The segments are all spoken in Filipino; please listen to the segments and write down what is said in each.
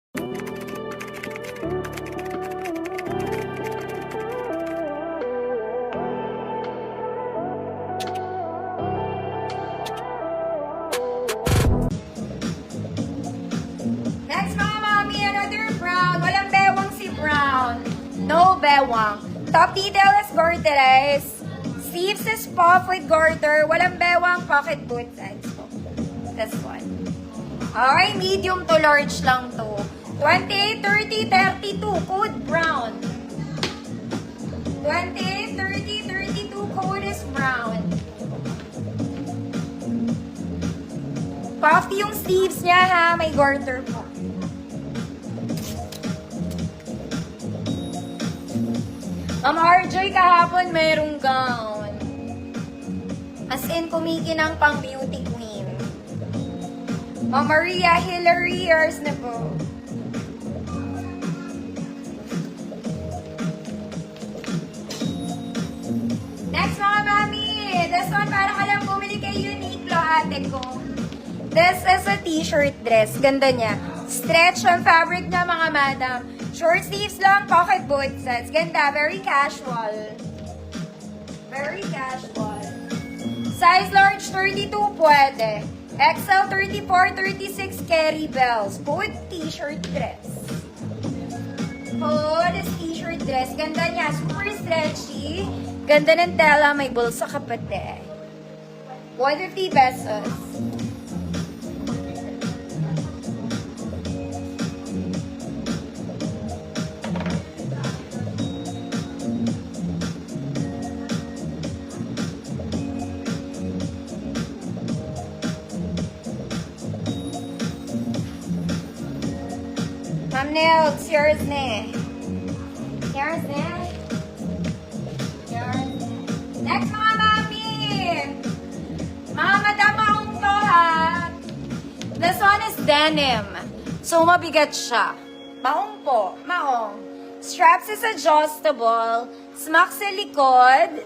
Next mga mami, another brown. Walang bewang si brown. No bewang. Top detail is garterized. Sleeves is puff with garter. Walang bewang, pocket boot size po. This one. Okay, medium to large lang to. 28, 30, 32. Code brown. 28, 30, 32. Code is brown. Puffy yung sleeves niya ha. May garter po. Ma'am RJ, kahapon merong gown. As in, kumikinang pang beauty queen. Ma'am Maria Hillary, yours na po. Next mga mami, this one parang alam bumili kay Uniqlo ate ko. This is a t-shirt dress. Ganda niya. Stretch ang fabric niya mga madam. Short sleeves lang, pocket boot sets. Ganda, very casual. Very casual. Size large 32 pwede. XL 34, 36 carry bells. Good t-shirt dress. Good t-shirt dress. Ganda niya, super stretchy. Ganda ng tela, may bulsa kapate. 150 pesos. Ma'am Nels, yours na. Yours na. Yours na. Next mga mami. Mga madam, maong to ha. This one is denim. So, mabigat siya. Maong po. Maong. Straps is adjustable. Smack sa likod.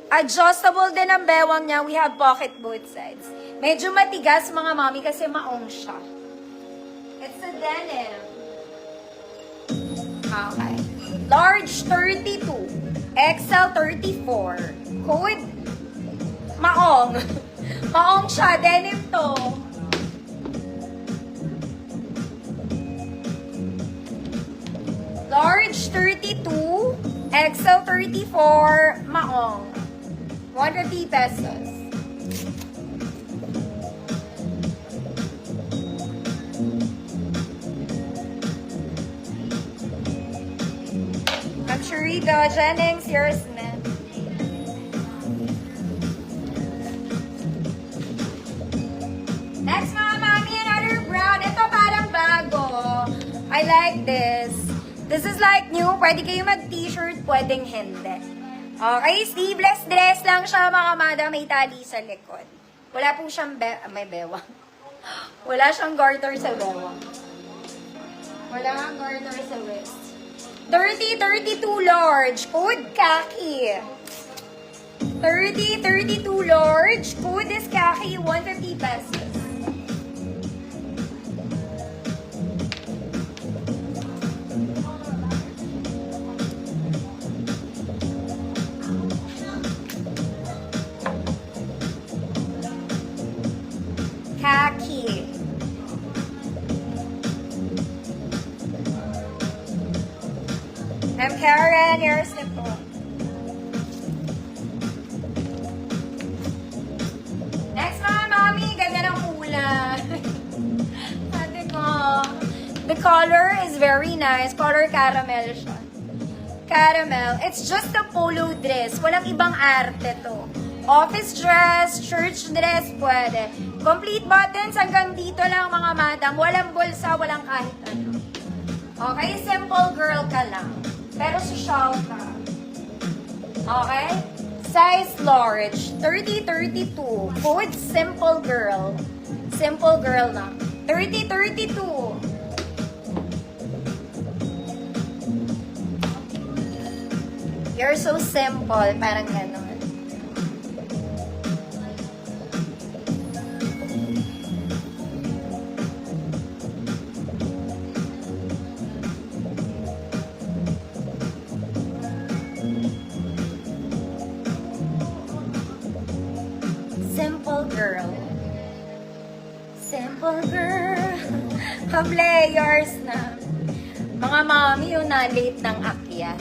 Adjustable din ang bewang niya. We have pocket both sides. Medyo matigas mga mami kasi maong siya. It's a denim. Okay. Large 32. XL 34. Code. Maong. Maong siya. Denim to. Large 32. XL 34. Maong. 150 pesos. I'm Sharita Jennings, yours na. Next mga mami, another brown. Ito parang bago. I like this. This is like new. Pwede kayo mag-t-shirt, pwedeng hindi. Okay, sleeveless dress lang siya mga madam. May tali sa likod. Wala po siyang may bewang. Wala siyang garter sa bewang. Wala kang garter sa waist. 30, 32 large. Code khaki. 30, 32 large. Code is khaki. 150 pesos. Khaki. I'm Karen, yours na po. Next mga mami, ganda ng ulan. Ate ko. The color is very nice. Color caramel siya. Caramel. It's just a polo dress. Walang ibang arte to. Office dress, church dress, pwede. Complete buttons hanggang dito lang mga madam. Walang bulsa, walang kahit ano. Okay? Simple girl ka lang. Pero social ka. Okay? Size large. 30, 32. Code simple girl. Simple girl lang. 30, 32. You're so simple. Parang gano'n. Simple girl. Simple girl. Pa-players na. Mga mami yung na-late ng akya.